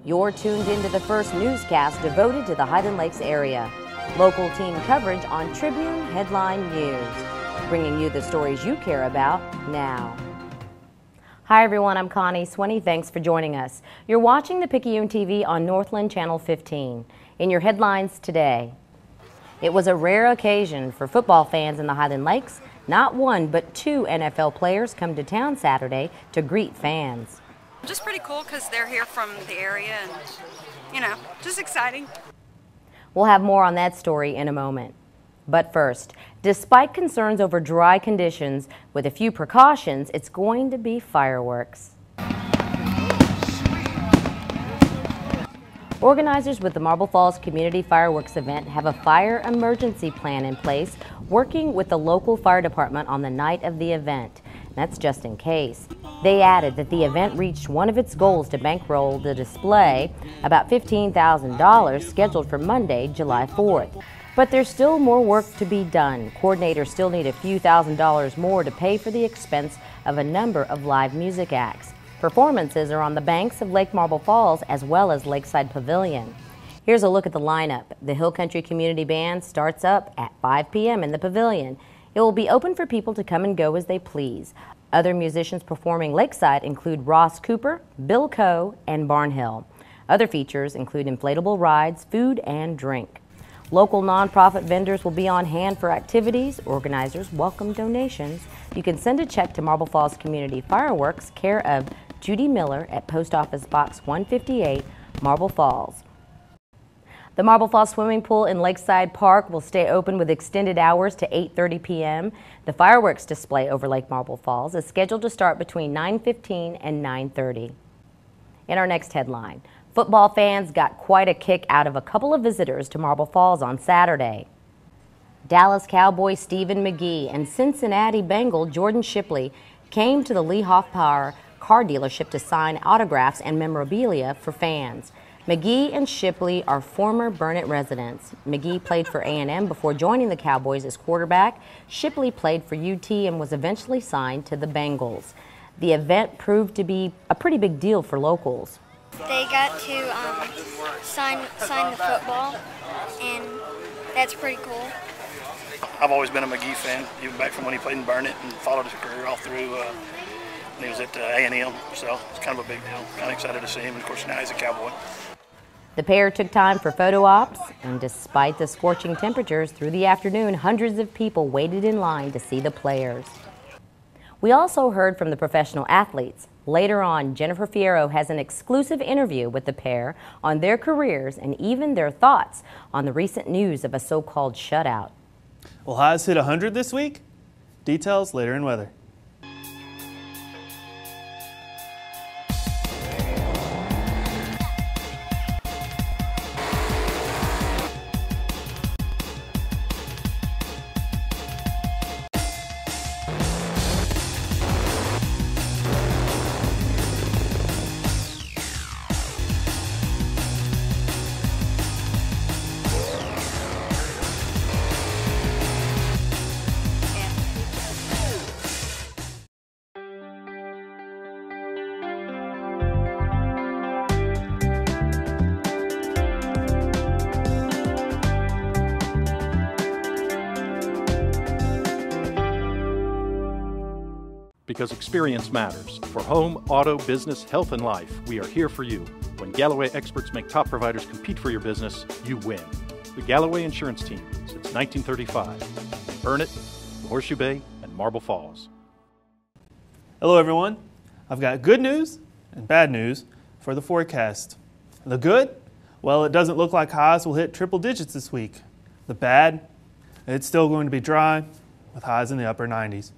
You're tuned into the first newscast devoted to the Highland Lakes area. Local team coverage on Tribune Headline News. Bringing you the stories you care about now. Hi everyone, I'm Connie Swinney. Thanks for joining us. You're watching the Picayune TV on Northland Channel 15. In your headlines today, it was a rare occasion for football fans in the Highland Lakes. Not one, but two NFL players come to town Saturday to greet fans. Just pretty cool because they're here from the area and, you know, just exciting. We'll have more on that story in a moment. But first, despite concerns over dry conditions, with a few precautions, it's going to be fireworks. Organizers with the Marble Falls Community Fireworks event have a fire emergency plan in place, working with the local fire department on the night of the event. That's just in case. They added that the event reached one of its goals to bankroll the display, about $15,000, scheduled for Monday, July 4th. But there's still more work to be done. Coordinators still need a few $1,000s more to pay for the expense of a number of live music acts. Performances are on the banks of Lake Marble Falls as well as Lakeside Pavilion. Here's a look at the lineup. The Hill Country Community Band starts up at 5 p.m. in the pavilion. It will be open for people to come and go as they please. Other musicians performing lakeside include Ross Cooper, Bill Coe, and Barnhill. Other features include inflatable rides, food, and drink. Local nonprofit vendors will be on hand for activities. Organizers welcome donations. You can send a check to Marble Falls Community Fireworks, care of Judy Miller at Post Office Box 158, Marble Falls. The Marble Falls swimming pool in Lakeside Park will stay open with extended hours to 8:30 p.m. The fireworks display over Lake Marble Falls is scheduled to start between 9:15 and 9:30. In our next headline, football fans got quite a kick out of a couple of visitors to Marble Falls on Saturday. Dallas Cowboy Stephen McGee and Cincinnati Bengal Jordan Shipley came to the Lee Hoffpower car dealership to sign autographs and memorabilia for fans. McGee and Shipley are former Burnet residents. McGee played for A&M before joining the Cowboys as quarterback. Shipley played for UT and was eventually signed to the Bengals. The event proved to be a pretty big deal for locals. They got to sign the football, and that's pretty cool. I've always been a McGee fan, even back from when he played in Burnet and followed his career all through when he was at A&M, so it's kind of a big deal. Kind of excited to see him, and of course now he's a Cowboy. The pair took time for photo ops, and despite the scorching temperatures through the afternoon, hundreds of people waited in line to see the players. We also heard from the professional athletes. Later on, Jennifer Fierro has an exclusive interview with the pair on their careers and even their thoughts on the recent news of a so-called shutout. Will highs hit 100 this week? Details later in weather. Because experience matters. For home, auto, business, health, and life, we are here for you. When Galloway experts make top providers compete for your business, you win. The Galloway Insurance Team since 1935. Burnet, Horseshoe Bay, and Marble Falls. Hello everyone. I've got good news and bad news for the forecast. The good? Well, it doesn't look like highs will hit triple digits this week. The bad? It's still going to be dry with highs in the upper 90s.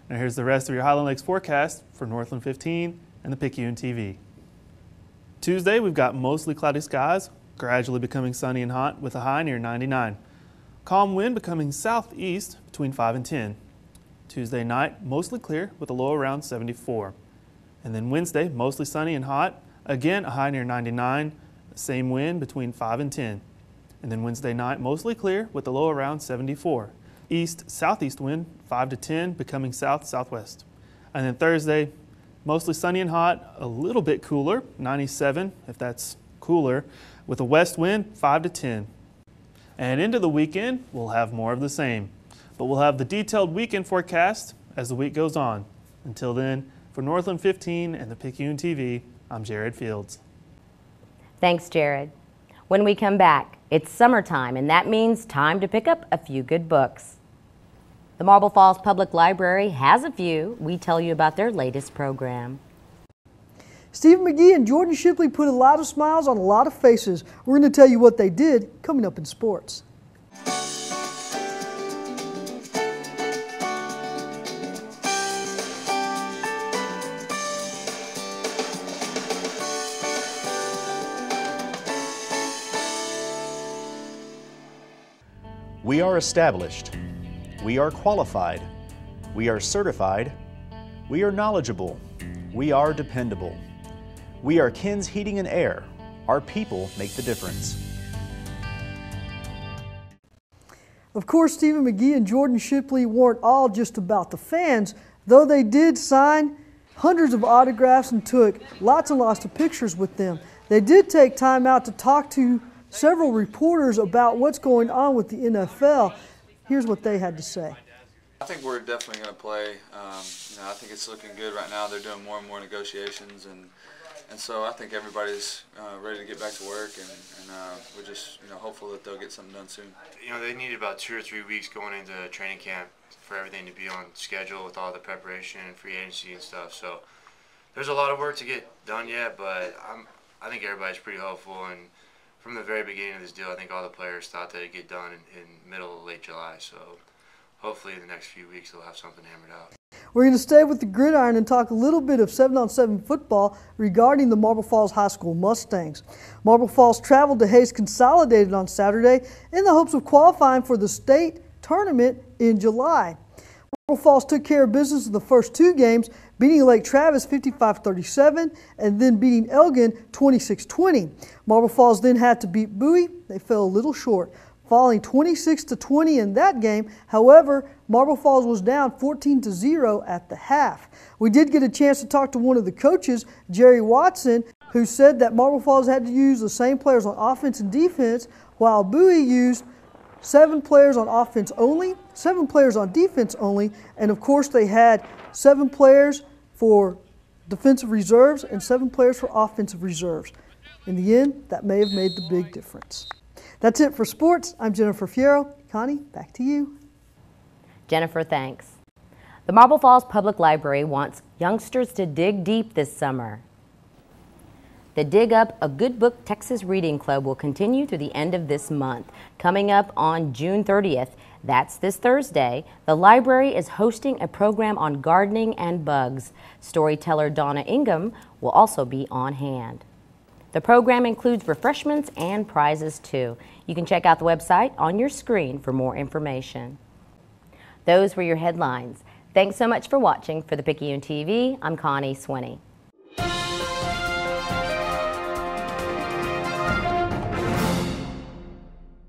Now here's the rest of your Highland Lakes forecast for Northland 15 and the Picayune TV. Tuesday, we've got mostly cloudy skies, gradually becoming sunny and hot with a high near 99. Calm wind becoming southeast between 5 and 10. Tuesday night, mostly clear with a low around 74. And then Wednesday, mostly sunny and hot, again a high near 99, same wind between 5 and 10. And then Wednesday night, mostly clear with a low around 74. East-southeast wind, 5 to 10, becoming south-southwest. And then Thursday, mostly sunny and hot, a little bit cooler, 97, if that's cooler with a west wind 5 to 10. And into the weekend, we'll have more of the same. But we'll have the detailed weekend forecast as the week goes on. Until then, for Northland 15 and the Picayune TV, I'm Jared Fields. Thanks, Jared. When we come back, it's summertime, and that means time to pick up a few good books. The Marble Falls Public Library has a few. We tell you about their latest program. Stephen McGee and Jordan Shipley put a lot of smiles on a lot of faces. We're going to tell you what they did coming up in sports. We are established. We are qualified. We are certified. We are knowledgeable. We are dependable. We are Ken's Heating and Air. Our people make the difference. Of course, Stephen McGee and Jordan Shipley weren't all just about the fans, though they did sign hundreds of autographs and took lots and lots of pictures with them. They did take time out to talk to several reporters about what's going on with the NFL. Here's what they had to say. I think we're definitely going to play. I think it's looking good right now. They're doing more and more negotiations, and so I think everybody's ready to get back to work, and we're just hopeful that they'll get something done soon. They need about 2 or 3 weeks going into training camp for everything to be on schedule with all the preparation and free agency and stuff. So there's a lot of work to get done yet, but I think everybody's pretty hopeful. And from the very beginning of this deal, I think all the players thought that it'd get done in middle of late July. So hopefully in the next few weeks they'll have something hammered out. We're going to stay with the gridiron and talk a little bit of 7-on-7 football regarding the Marble Falls High School Mustangs. Marble Falls traveled to Hayes Consolidated on Saturday in the hopes of qualifying for the state tournament in July. Marble Falls took care of business in the first 2 games, beating Lake Travis 55-37 and then beating Elgin 26-20. Marble Falls then had to beat Bowie. They fell a little short, falling 26-20 in that game. However, Marble Falls was down 14-0 at the half. We did get a chance to talk to one of the coaches, Jerry Watson, who said that Marble Falls had to use the same players on offense and defense, while Bowie used 7 players on offense only, 7 players on defense only, and of course they had 7 players for defensive reserves and 7 players for offensive reserves. In the end, that may have made the big difference. That's it for sports. I'm Jennifer Fierro. Connie, back to you. Jennifer, thanks. The Marble Falls Public Library wants youngsters to dig deep this summer. The Dig Up a Good Book Texas Reading Club will continue through the end of this month. Coming up on June 30th, that's this Thursday, the library is hosting a program on gardening and bugs. Storyteller Donna Ingham will also be on hand. The program includes refreshments and prizes too. You can check out the website on your screen for more information. Those were your headlines. Thanks so much for watching. For the Picayune TV, I'm Connie Swinney.